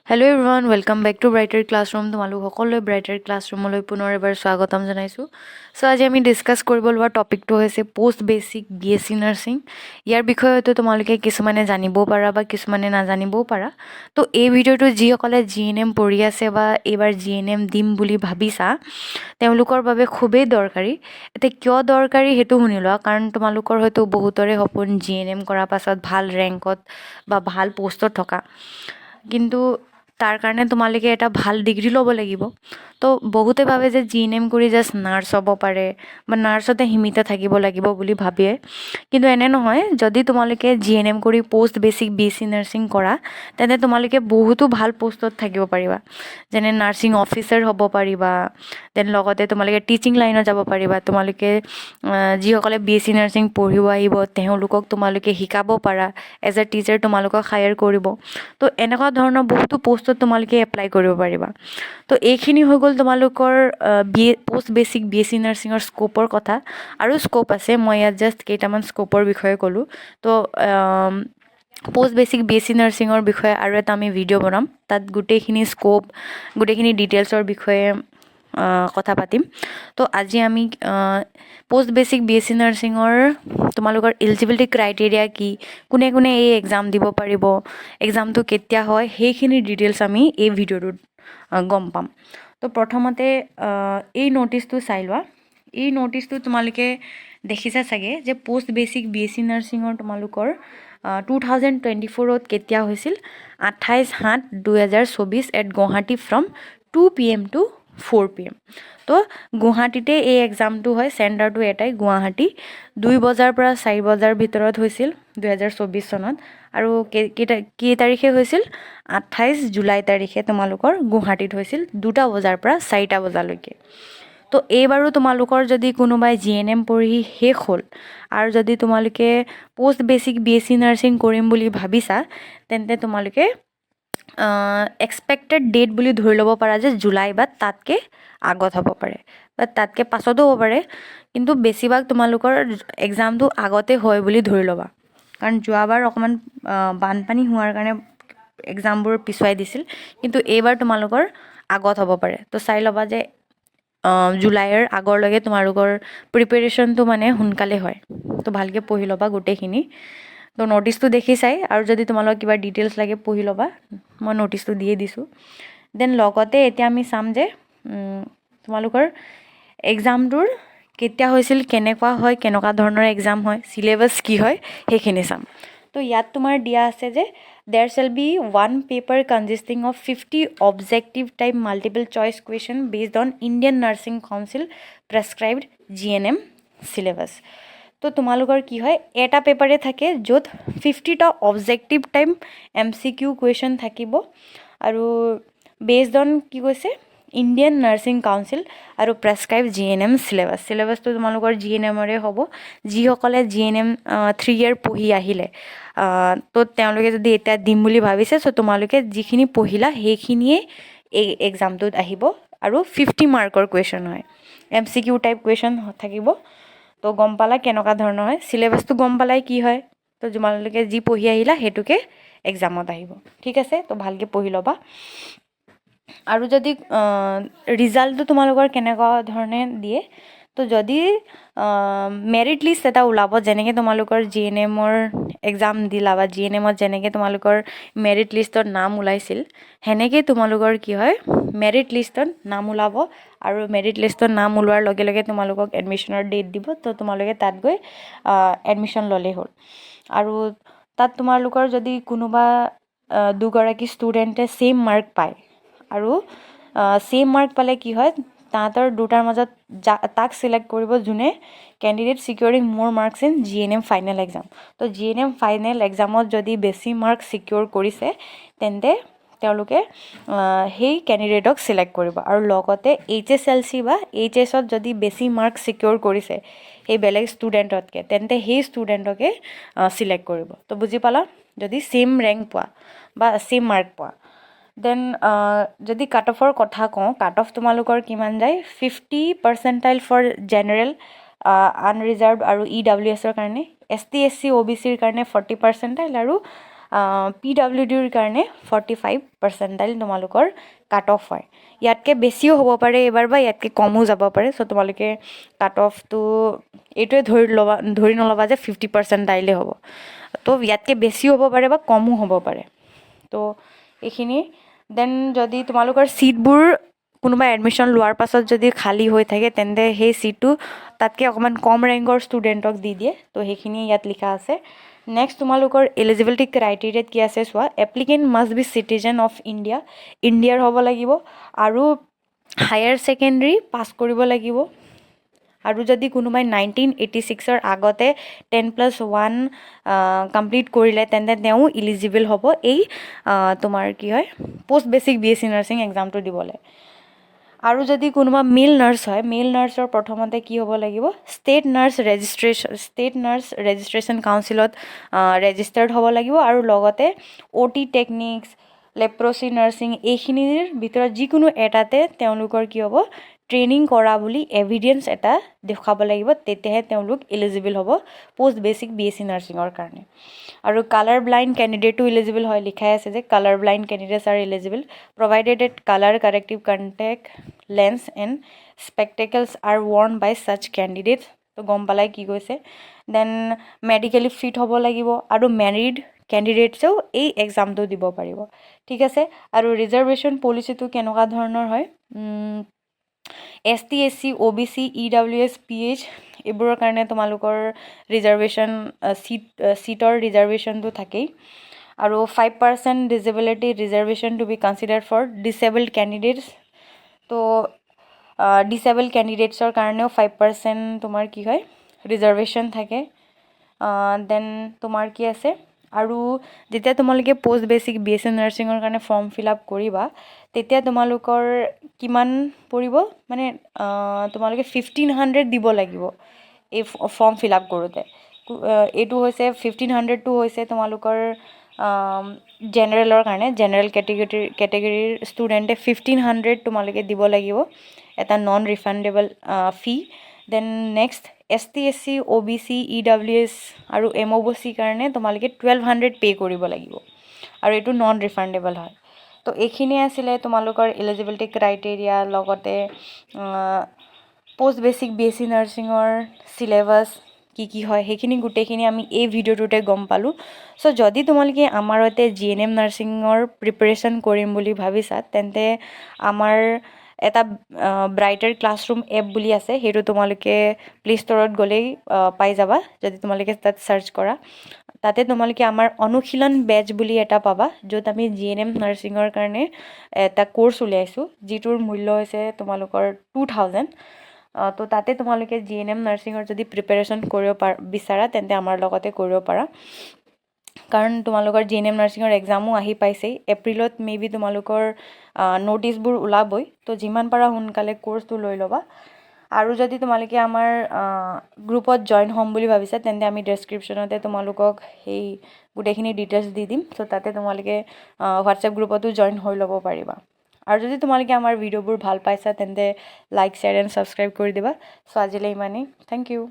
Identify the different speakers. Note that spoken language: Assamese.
Speaker 1: Hello' everyone welcome back to brighter classroom. তোমালোক সকলোৱে ব্ৰাইটাৰ ক্লাছৰুমলৈ পুনৰ এবাৰ স্বাগতম জনাইছোঁ। চ' আজি আমি ডিছকাছ কৰিব লোৱা টপিকটো হৈছে পষ্ট বেচিক BSc নাৰ্ছিং। ইয়াৰ বিষয়ে হয়তো তোমালোকে কিছুমানে জানিবও পাৰা বা কিছুমানে নাজানিবও পাৰা। তো এই ভিডিঅ'টো যিসকলে GNM পঢ়ি আছে বা এইবাৰ GNM দিম বুলি ভাবিছা তেওঁলোকৰ বাবে খুবেই দৰকাৰী। এতিয়া কিয় দৰকাৰী সেইটো শুনি লোৱা, কাৰণ তোমালোকৰ হয়তো বহুতৰে সপোন GNM কৰাৰ পাছত ভাল ৰেংকত বা ভাল পষ্টত থকা, কিন্তু তাৰ কাৰণে তোমালোকে এটা ভাল ডিগ্ৰী ল'ব লাগিব। তো বহুতে ভাবে যে GNM কৰি জাষ্ট নাৰ্ছ হ'ব পাৰে বা নাৰ্ছতে সীমিত থাকিব লাগিব বুলি ভাবে, কিন্তু এনে নহয়। যদি তোমালোকে GNM কৰি পষ্ট বেচিক BSc নাৰ্ছিং কৰা তেন্তে তোমালোকে বহুতো ভাল পষ্টত থাকিব পাৰিবা, যেনে নাৰ্ছিং অফিচাৰ হ'ব পাৰিবা, দেন লগতে তোমালোকে টিচিং লাইনত যাব পাৰিবা। তোমালোকে যিসকলে BSc নাৰ্ছিং পঢ়িব আহিব তেওঁলোকক তোমালোকে শিকাব পাৰা, এজ এ টিচাৰ তোমালোকক হায়াৰ কৰিব। তো এনেকুৱা ধৰণৰ বহুতো পষ্টত তোমালোকে এপ্লাই কৰিব পাৰিবা। তো এইখিনি হৈ গ'ল তোমালোকৰ পষ্ট বেচিক BSc নাৰ্ছিঙৰ স্ক'পৰ কথা। আৰু স্ক'প আছে, মই ইয়াত জাষ্ট কেইটামান স্ক'পৰ বিষয়ে ক'লোঁ। তো পষ্ট বেচিক BSc নাৰ্ছিঙৰ বিষয়ে আৰু এটা আমি ভিডিঅ' বনাম, তাত গোটেইখিনি স্ক'প গোটেইখিনি ডিটেইলছৰ বিষয়ে কথা পাতিম। তো আজি আমি পষ্ট বেচিক BSc নাৰ্ছিঙৰ তোমালোকৰ এলিজিবিলিটি ক্ৰাইটেৰিয়া কি, কোনে কোনে এই এক্সাম দিব পাৰিব, এক্সামটো কেতিয়া হয়, সেইখিনি ডিটেইলছ আমি এই ভিডিঅ'টোত গম পাম। তো প্ৰথমতে এই ন'টিচটো চাই লোৱা। এই ন'টিচটো তোমালোকে দেখিছা চাগে যে পষ্ট বেচিক BSc নাৰ্ছিঙৰ তোমালোকৰ 2024 কেতিয়া হৈছিল, 28/7/2024 at Guwahati from 2 PM to 4 PM। তো গুৱাহাটীতে এই এক্সামটো হয়, চেণ্টাৰটো এটাই গুৱাহাটী। 2 বজাৰ পৰা 4 বজাৰ ভিতৰত হৈছিল 2024 চনত। আৰু কেই তাৰিখে হৈছিল, 28 জুলাই তাৰিখে তোমালোকৰ গুৱাহাটীত হৈছিল, 2টা বজাৰ পৰা 4টা বজালৈকে। তো এইবাৰো তোমালোকৰ যদি কোনোবাই GNM পঢ়ি শেষ হ'ল আৰু যদি তোমালোকে পষ্ট বেচিক BSc নাৰ্ছিং কৰিম বুলি ভাবিছা, তেন্তে তোমালোকে এক্সপেক্টেড ডেট বুলি ধৰি ল'ব পাৰা যে জুলাই বা তাতকৈ আগত হ'ব পাৰে বা তাতকৈ পাছতো হ'ব পাৰে, কিন্তু বেছিভাগ তোমালোকৰ এক্সামটো আগতে হয় বুলি ধৰি ল'বা। কাৰণ যোৱাবাৰ অকণমান বানপানী হোৱাৰ কাৰণে এক্সামবোৰ পিছুৱাই দিছিল, কিন্তু এইবাৰ তোমালোকৰ আগত হ'ব পাৰে। তো চাই ল'বা যে জুলাইৰ আগৰলৈকে তোমালোকৰ প্ৰিপেৰেশ্যনটো মানে সোনকালে হয়। তো ভালকৈ পঢ়ি ল'বা গোটেইখিনি। তো ন'টিচটো দেখি চাই, আৰু যদি তোমালোকক কিবা ডিটেইলছ লাগে পঢ়ি ল'বা, মই ন'টিচটো দিয়ে দিছোঁ। দেন লগতে এতিয়া আমি চাম যে তোমালোকৰ এক্সামটোৰ কেতিয়া হৈছিল, কেনেকুৱা হয়, কেনেকুৱা ধৰণৰ এক্সাম হয়, চিলেবাছ কি হয়, সেইখিনি চাম। তো ইয়াত তোমাৰ দিয়া আছে যে there shall be one paper consisting of 50 objective type multiple choice question based on Indian Nursing Council prescribed GNM syllabus। তো তোমালোকৰ কি হয়, এটা পেপাৰে থাকে য'ত 50টা অবজেক্টিভ টাইপ MCQ কুৱেশ্যন থাকিব, আৰু বেছড অন কি কৈছে, ইণ্ডিয়ান নাৰ্ছিং কাউন্সিল আৰু প্ৰেছক্ৰাইব GNM চিলেবাছ। চিলেবাছটো তোমালোকৰ GNMৰে হ'ব। যিসকলে GNM 3 year পঢ়ি আহিলে, তো তেওঁলোকে যদি এতিয়া দিম বুলি ভাবিছে, চ' তোমালোকে যিখিনি পঢ়িলা সেইখিনিয়ে এই এক্সামটোত আহিব, আৰু 50 মাৰ্কৰ কুৱেশ্যন হয়, MCQ টাইপ কুৱেশ্যন থাকিব। তো গম পালা কেনেকুৱা ধৰণৰ হয়, চিলেবাছটো গম পালাই কি হয়। তো তোমালোকে যি পঢ়ি আহিলা সেইটোকে এক্সামত আহিব, ঠিক আছে। তো ভালকৈ পঢ়ি ল'বা। আৰু যদি ৰিজাল্টটো তোমালোকৰ কেনেকুৱা ধৰণে দিয়ে, তো যদি মেৰিট লিষ্ট এটা ওলাব, যেনেকৈ তোমালোকৰ GNMৰ এক্সাম দিলা বা GNMত যেনেকৈ তোমালোকৰ মেৰিট লিষ্টত নাম ওলাইছিল, সেনেকৈ তোমালোকৰ কি হয়, মেৰিট লিষ্টত নাম ওলাব, আৰু মেৰিট লিষ্টত নাম ওলোৱাৰ লগে লগে তোমালোকক এডমিশ্যনৰ ডেট দিব। তো তোমালোকে তাত গৈ এডমিশ্যন ল'লেই হ'ল। আৰু তাত তোমালোকৰ যদি কোনোবা দুগৰাকী ষ্টুডেণ্টে ছেইম মাৰ্ক পায়, আৰু ছেইম মাৰ্ক পালে কি হয়, তাহাঁতৰ দুটাৰ মাজত তাক চিলেক্ট কৰিব যোনে কেণ্ডিডেট ছিকিউৰিং মোৰ marks in GNM final exam. তো GNM ফাইনেল এক্সামত যদি বেছি মাৰ্ক ছিকিউৰ কৰিছে, তেন্তে তেওঁলোকে সেই কেণ্ডিডেটক চিলেক্ট কৰিব। আৰু লগতে HSLC বা HS-ত যদি বেছি মাৰ্ক ছিকিউৰ কৰিছে সেই বেলেগ ষ্টুডেণ্টতকৈ, তেন্তে সেই ষ্টুডেণ্টকে চিলেক্ট কৰিব। তো বুজি পালা, যদি ছেইম ৰেংক পোৱা বা ছেইম মাৰ্ক পোৱা। দেন যদি কাট অফৰ কথা কওঁ, কাট অফ তোমালোকৰ কিমান যায়, 50% ফৰ জেনেৰেল, আনৰিজাৰ্ভ আৰু EWS-ৰ কাৰণে, ST SC OBC-ৰ কাৰণে 40%, আৰু PWDৰ কাৰণে 45% তোমালোকৰ কাট অফ হয়। ইয়াতকৈ বেছিও হ'ব পাৰে এইবাৰ বা ইয়াতকৈ কমো যাব পাৰে। চ' তোমালোকে কাট অফটো এইটোৱে ধৰি নল'বা যে 50% হ'ব। তো ইয়াতকৈ বেছিও হ'ব পাৰে বা কমো হ'ব পাৰে। তো এইখিনি দেন যদি তোমালোকৰ ছিটবোৰ কোনোবা এডমিশ্যন লোৱাৰ পাছত যদি খালী হৈ থাকে তেন্তে সেই ছিটটো তাতকৈ অকণমান কম ৰেংকৰ ষ্টুডেণ্টক দি দিয়ে। তো সেইখিনি ইয়াত লিখা আছে। নেক্সট তোমালোকৰ এলিজিবিলিটি ক্ৰাইটেৰিয়াত কি আছে চোৱা। Applicant must B citizen of India, ইণ্ডিয়াৰ হ'ব লাগিব আৰু হায়াৰ ছেকেণ্ডেৰী পাছ কৰিব লাগিব। আৰু যদি কোনোবাই 1986ৰ আগতে 10+1 কমপ্লিট কৰিলে তেন্তে তেওঁ ইলিজিবল হ'ব এই তোমাৰ কি হয় পষ্ট বেচিক BSc নাৰ্ছিং এক্সামটো দিবলৈ। আৰু যদি কোনোবা মেল নাৰ্ছ হয়, মেল নাৰ্ছৰ প্ৰথমতে কি হ'ব লাগিব, ষ্টেট নাৰ্ছ ৰেজিষ্ট্ৰেশ্যন কাউন্সিলত ৰেজিষ্টাৰ্ড হ'ব লাগিব। আৰু লগতে OT টেকনিক্স, লেপ্ৰচি নাৰ্ছিং এইখিনিৰ ভিতৰত যিকোনো এটাতে তেওঁলোকৰ কি হ'ব, ট্ৰেইনিং কৰা বুলি এভিডেঞ্চ এটা দেখুৱাব লাগিব। তেতিয়াহে তেওঁলোক এলিজিবল হ'ব পষ্ট বেচিক BSc নাৰ্ছিঙৰ কাৰণে। আৰু কালাৰ ব্লাইণ্ড কেণ্ডিডেটো ইলিজিবল হয়। লিখাই আছে যে colour blind candidates are eligible provided at colour corrective contact lens and spectacles are worn by such candidates. তো গম পালাই কি কৈছে। দেন মেডিকেলি ফিট হ'ব লাগিব আৰু মেৰিড কেণ্ডিডেটছেও এই এক্সামটো দিব পাৰিব। ঠিক আছে। আৰু ৰিজাৰ্ভেশ্যন পলিচিটো কেনেকুৱা ধৰণৰ হয়, ST SC OBC EWS PH এইবোৰৰ কাৰণে তোমালোকৰ ৰিজাৰ্ভেশ্যন ছিটৰ ৰিজাৰ্ভেশ্যনটো থাকেই। আৰু 5% disability reservation to be considered for disabled candidates. তো ডিচেবল কেণ্ডিডেটছৰ কাৰণেও 5% তোমাৰ কি হয় ৰিজাৰ্ভেশ্যন থাকে। দেন তোমাৰ কি আছে, আৰু যেতিয়া তোমালোকে পষ্ট বেচিক BSc নাৰ্ছিঙৰ কাৰণে ফৰ্ম ফিল আপ কৰিবা তেতিয়া তোমালোকৰ কিমান পৰিব, মানে তোমালোকে 1500 দিব লাগিব এই ফৰ্ম ফিল আপ কৰোঁতে। এইটো হৈছে 1500টো হৈছে তোমালোকৰ জেনেৰেলৰ কাৰণে, জেনেৰেল কেটেগৰীৰ ষ্টুডেণ্টে 1500 তোমালোকে দিব লাগিব, এটা non refundable fee. Then next ST SC OBC EWS আৰু MOBC কাৰণে তোমালোকে 1200 পে' কৰিব লাগিব আৰু এইটো নন ৰিফাণ্ডেবল হয়। তো এইখিনিয়ে আছিলে তোমালোকৰ এলিজিবিলিটি ক্ৰাইটেৰিয়া, লগতে পষ্ট বেচিক BSc নাৰ্ছিঙৰ চিলেবাছ কি হয় সেইখিনি গোটেইখিনি আমি এই ভিডিঅ'টোতে গম পালোঁ। চ' যদি তোমালোকে আমাৰ সৈতে GNM নাৰ্ছিঙৰ প্ৰিপেৰেশ্যন কৰিম বুলি ভাবিছা তেন্তে আমাৰ এটা ব্ৰাইটাৰ ক্লাছৰুম এপ বুলি আছে, সেইটো তোমালোকে প্লে' ষ্ট'ৰত গ'লেই পাই যাবা যদি তোমালোকে তাত ছাৰ্চ কৰা। তাতে তোমালোকে আমাৰ অনুশীলন বেচ বুলি এটা পাবা, য'ত আমি GNM নাৰ্ছিঙৰ কাৰণে এটা কোৰ্চ উলিয়াইছোঁ, যিটোৰ মূল্য হৈছে তোমালোকৰ 2000। তো তাতে তোমালোকে GNM নাৰ্ছিঙৰ যদি প্ৰিপেৰেশ্যন কৰিব বিচাৰা তেন্তে আমাৰ লগতে কৰিব পাৰা। কাৰণ তোমালোকৰ GNM নাৰ্ছিঙৰ এক্সামো আহি পাইছেই, এপ্ৰিলত মেবি তোমালোকৰ ন'টিছবোৰ ওলাবই। তো যিমান পাৰা সোনকালে কোৰ্চটো লৈ ল'বা। আৰু যদি তোমালোকে আমাৰ গ্ৰুপত জইন হ'ম বুলি ভাবিছা তেন্তে আমি ডেছক্ৰিপশ্যনতে তোমালোকক সেই গোটেইখিনি ডিটেইলছ দি দিম। চ' তাতে তোমালোকে হোৱাটছএপ গ্ৰুপতো জইন হৈ ল'ব পাৰিবা। আৰু যদি তোমালোকে আমাৰ ভিডিঅ'বোৰ ভাল পাইছা তেন্তে লাইক শ্বেয়াৰ এণ্ড ছাবস্ক্ৰাইব কৰি দিবা। চ' আজিলৈ ইমানেই, থেংক ইউ।